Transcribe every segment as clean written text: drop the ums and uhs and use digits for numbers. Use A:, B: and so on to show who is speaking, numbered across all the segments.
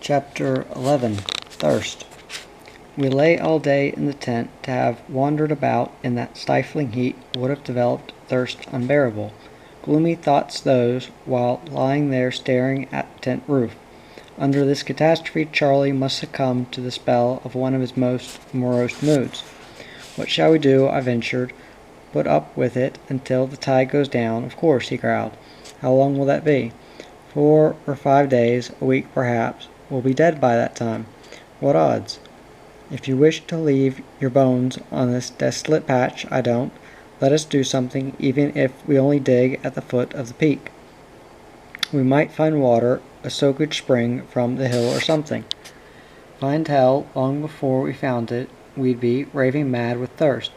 A: Chapter 11. Thirst. We lay all day in the tent. To have wandered about in that stifling heat would have developed thirst unbearable. Gloomy thoughts those, while lying there staring at the tent roof. Under this catastrophe Charlie must succumb to the spell of one of his most morose moods. "What shall we do?" I ventured. "Put up with it until the tide goes down, of course," he growled. "How long will that be?" 4 or 5 days, a week perhaps. We'll be dead by that time. What odds? If you wish to leave your bones on this desolate patch, I don't. Let us do something, even if we only dig at the foot of the peak. We might find water, a soakage spring from the hill or something. Find hell long before we found it, we'd be raving mad with thirst,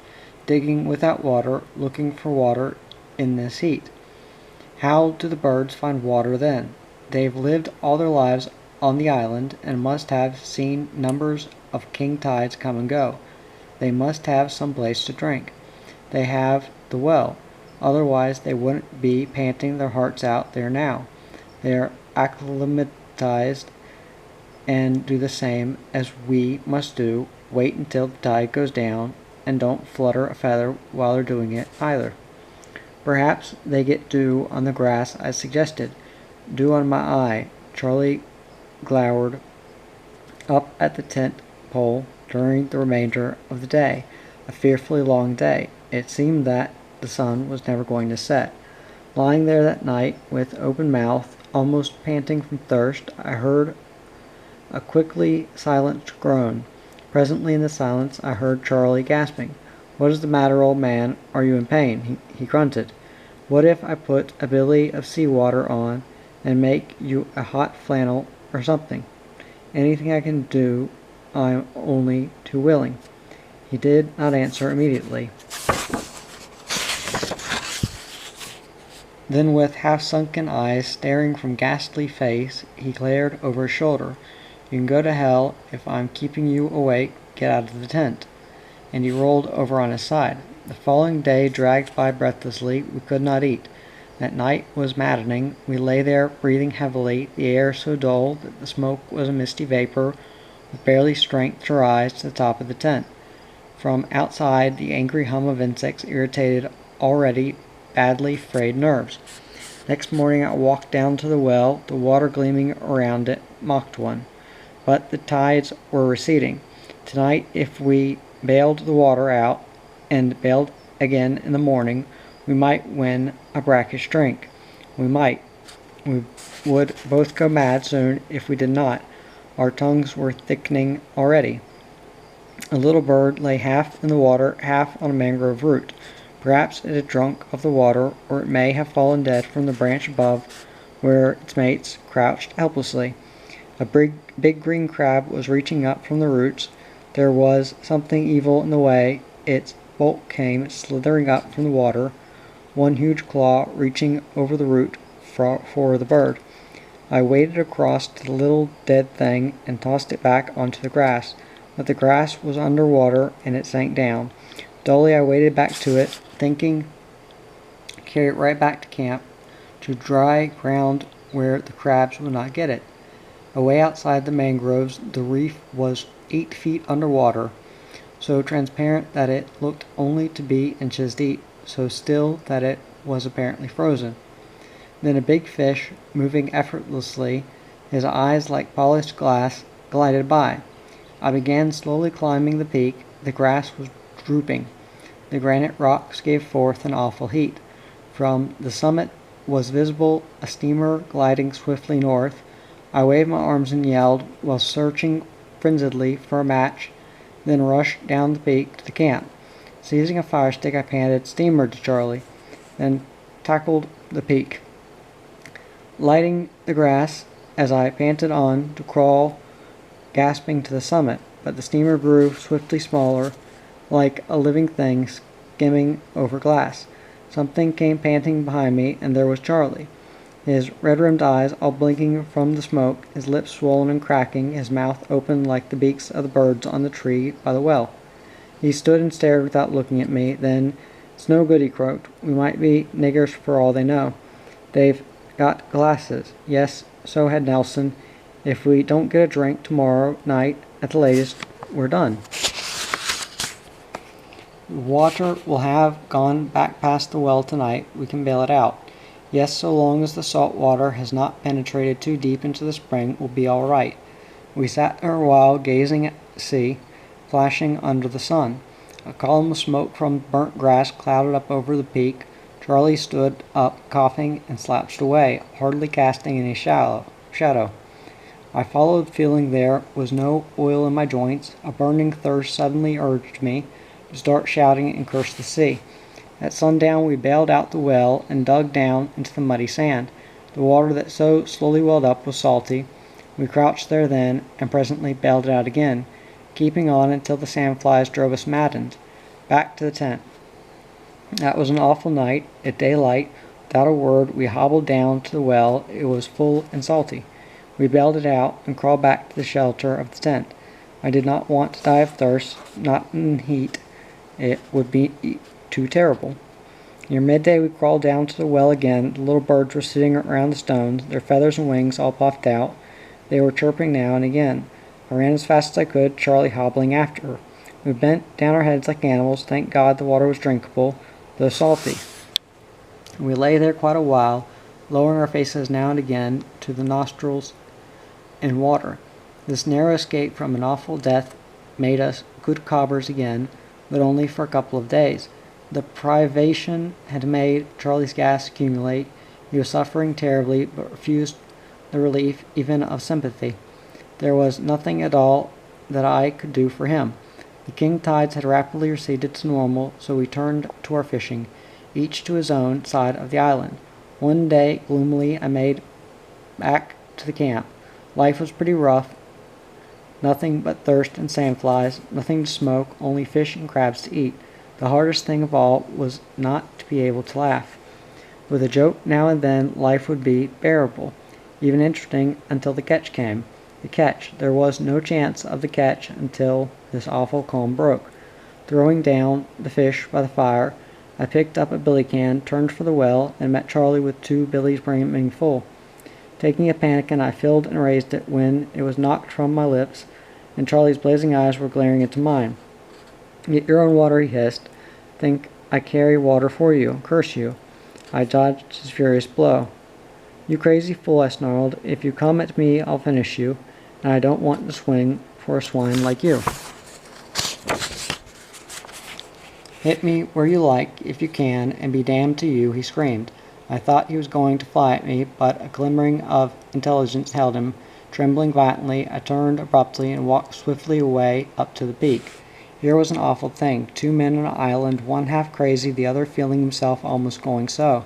A: digging without water, looking for water in this heat. How do the birds find water then? They've lived all their lives on the island, and must have seen numbers of king tides come and go. They must have some place to drink. They have the well, otherwise they wouldn't be panting their hearts out there now. They are acclimatized and do the same as we must do, wait until the tide goes down, and don't flutter a feather while they're doing it either. Perhaps they get dew on the grass I suggested. Dew on my eye. Charlie glowered up at the tent pole during the remainder of the day, a fearfully long day. It seemed that the sun was never going to set. Lying there that night, with open mouth, almost panting from thirst, I heard a quickly silenced groan. Presently in the silence I heard Charlie gasping. "What is the matter, old man? Are you in pain?" He grunted. "What if I put a billy of sea water on, and make you a hot flannel or something? Anything I can do. I'm only too willing." He did not answer immediately. Then, with half-sunken eyes staring from ghastly face, he glared over his shoulder. "You can go to hell. If I'm keeping you awake, get out of the tent." And he rolled over on his side. The following day dragged by breathlessly. We could not eat. That night was maddening. We lay there breathing heavily, the air so dull that the smoke was a misty vapor, with barely strength to rise to the top of the tent. From outside, the angry hum of insects irritated already badly frayed nerves. Next morning I walked down to the well. The water gleaming around it mocked one. But the tides were receding. Tonight, if we bailed the water out, and bailed again in the morning, we might win a brackish drink. We might. We would both go mad soon if we did not. Our tongues were thickening already. A little bird lay half in the water, half on a mangrove root. Perhaps it had drunk of the water, or it may have fallen dead from the branch above, where its mates crouched helplessly. A big green crab was reaching up from the roots. There was something evil in the way its bulk came slithering up from the water, one huge claw reaching over the root for the bird. I waded across to the little dead thing and tossed it back onto the grass, but the grass was under water and it sank down. Dully I waded back to it, thinking to carry it right back to camp, to dry ground where the crabs would not get it. Away outside the mangroves, the reef was 8 feet under water, so transparent that it looked only to be inches deep, so still that it was apparently frozen. Then a big fish, moving effortlessly, his eyes like polished glass, glided by. I began slowly climbing the peak. The grass was drooping. The granite rocks gave forth an awful heat. From the summit was visible a steamer gliding swiftly north. I waved my arms and yelled, while searching frenziedly for a match, then rushed down the peak to the camp. Seizing a fire stick, I panted, "Steamer," to Charlie, then tackled the peak, lighting the grass as I panted on to crawl, gasping to the summit. But the steamer grew swiftly smaller, like a living thing skimming over glass. Something came panting behind me, and there was Charlie, his red-rimmed eyes all blinking from the smoke, his lips swollen and cracking, his mouth open like the beaks of the birds on the tree by the well. He stood and stared without looking at me. Then, "It's no good," he croaked. "We might be niggers for all they know. They've got glasses." Yes, so had Nelson. If we don't get a drink tomorrow night at the latest, we're done. Water will have gone back past the well tonight. We can bail it out. Yes, so long as the salt water has not penetrated too deep into the spring, we'll be all right. We sat there a while, gazing at the sea, flashing under the sun. A column of smoke from burnt grass clouded up over the peak. Charlie stood up, coughing, and slouched away, hardly casting any shadow. I followed, feeling there was no oil in my joints. A burning thirst suddenly urged me to start shouting and curse the sea. At sundown we bailed out the well and dug down into the muddy sand. The water that so slowly welled up was salty. We crouched there then, and presently bailed it out again, keeping on until the sandflies drove us maddened. Back to the tent. That was an awful night. At daylight, without a word, we hobbled down to the well. It was full and salty. We bailed it out and crawled back to the shelter of the tent. I did not want to die of thirst, not in heat. It would be too terrible. Near midday we crawled down to the well again. The little birds were sitting around the stones, their feathers and wings all puffed out. They were chirping now and again. I ran as fast as I could, Charlie hobbling after her. We bent down our heads like animals. Thank God the water was drinkable, though salty. We lay there quite a while, lowering our faces now and again to the nostrils in water. This narrow escape from an awful death made us good cobbers again, but only for a couple of days. The privation had made Charlie's gas accumulate. He was suffering terribly, but refused the relief even of sympathy. There was nothing at all that I could do for him. The king tides had rapidly receded to normal, so we turned to our fishing, each to his own side of the island. One day, gloomily, I made back to the camp. Life was pretty rough. Nothing but thirst and sandflies, nothing to smoke, only fish and crabs to eat. The hardest thing of all was not to be able to laugh. With a joke now and then, life would be bearable, even interesting, until the catch came. The catch. There was no chance of the catch until this awful calm broke. Throwing down the fish by the fire, I picked up a billy can, turned for the well, and met Charlie with 2 billies brimming full. Taking a pannikin, I filled and raised it when it was knocked from my lips, and Charlie's blazing eyes were glaring into mine. Get your own water, he hissed. Think I carry water for you. Curse you. I dodged his furious blow. You crazy fool, I snarled. If you come at me, I'll finish you, and I don't want to swing for a swine like you. Hit me where you like, if you can, and be damned to you, he screamed. I thought he was going to fly at me, but a glimmering of intelligence held him. Trembling violently, I turned abruptly and walked swiftly away up to the peak. Here was an awful thing. 2 men on an island, one half crazy, the other feeling himself almost going so.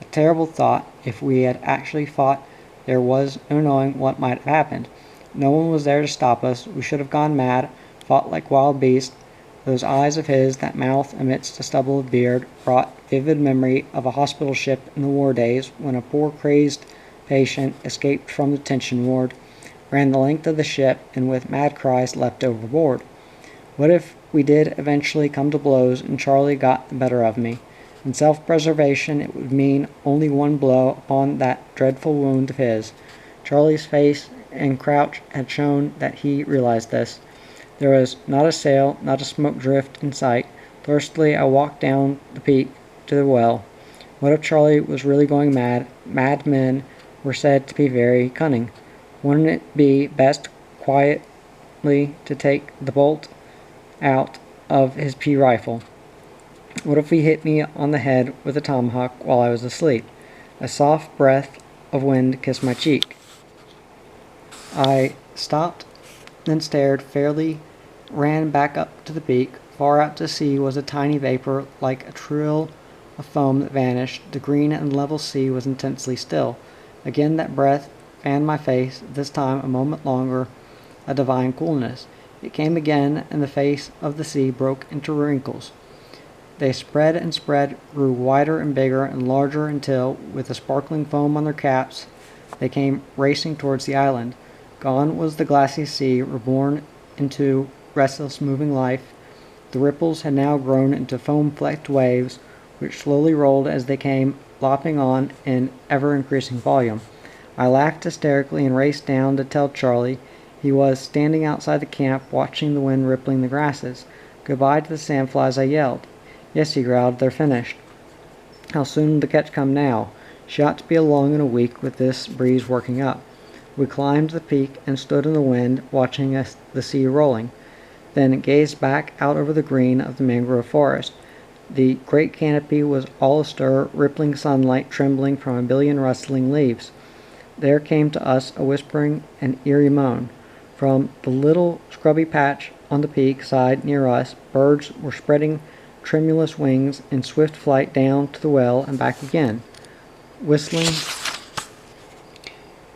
A: A terrible thought. If we had actually fought, there was no knowing what might have happened. No one was there to stop us. We should have gone mad, fought like wild beasts. Those eyes of his, that mouth amidst a stubble of beard, brought vivid memory of a hospital ship in the war days when a poor crazed patient escaped from the tension ward, ran the length of the ship, and with mad cries leapt overboard. What if we did eventually come to blows and Charlie got the better of me? In self-preservation it would mean only one blow upon that dreadful wound of his. Charlie's face and crouch had shown that he realized this. There was not a sail, not a smoke drift in sight. Thirstily I walked down the peak to the well. What if Charlie was really going mad? Mad men were said to be very cunning. Wouldn't it be best quietly to take the bolt out of his pea rifle? What if he hit me on the head with a tomahawk while I was asleep? A soft breath of wind kissed my cheek. I stopped, then stared, fairly ran back up to the peak. Far out to sea was a tiny vapor, like a trill of foam that vanished. The green and level sea was intensely still. Again that breath fanned my face, this time a moment longer, a divine coolness. It came again, and the face of the sea broke into wrinkles. They spread and spread, grew wider and bigger and larger until, with the sparkling foam on their caps, they came racing towards the island. Gone was the glassy sea, reborn into restless moving life. The ripples had now grown into foam-flecked waves, which slowly rolled as they came, lopping on in ever-increasing volume. I laughed hysterically and raced down to tell Charlie. He was standing outside the camp, watching the wind rippling the grasses. "Goodbye to the sandflies," I yelled. "Yes," he growled, "they're finished." "How soon will the catch come now?" "She ought to be along in a week with this breeze working up." We climbed the peak and stood in the wind, watching the sea rolling, then gazed back out over the green of the mangrove forest. The great canopy was all astir, rippling sunlight trembling from a billion rustling leaves. There came to us a whispering and eerie moan. From the little scrubby patch on the peak side near us, birds were spreading tremulous wings in swift flight down to the well and back again. Whistling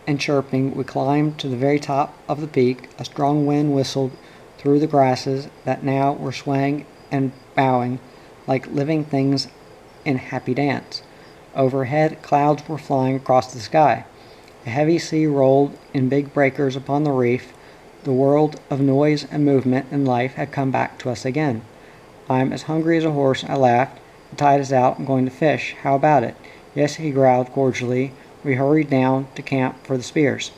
A: and chirping, we climbed to the very top of the peak. A strong wind whistled through the grasses that now were swaying and bowing like living things in happy dance. Overhead, clouds were flying across the sky. A heavy sea rolled in big breakers upon the reef. The world of noise and movement and life had come back to us again. "I'm as hungry as a horse," I laughed. "The tide is out. I'm going to fish. How about it?" "Yes," he growled cordially. We hurried down to camp for the spears.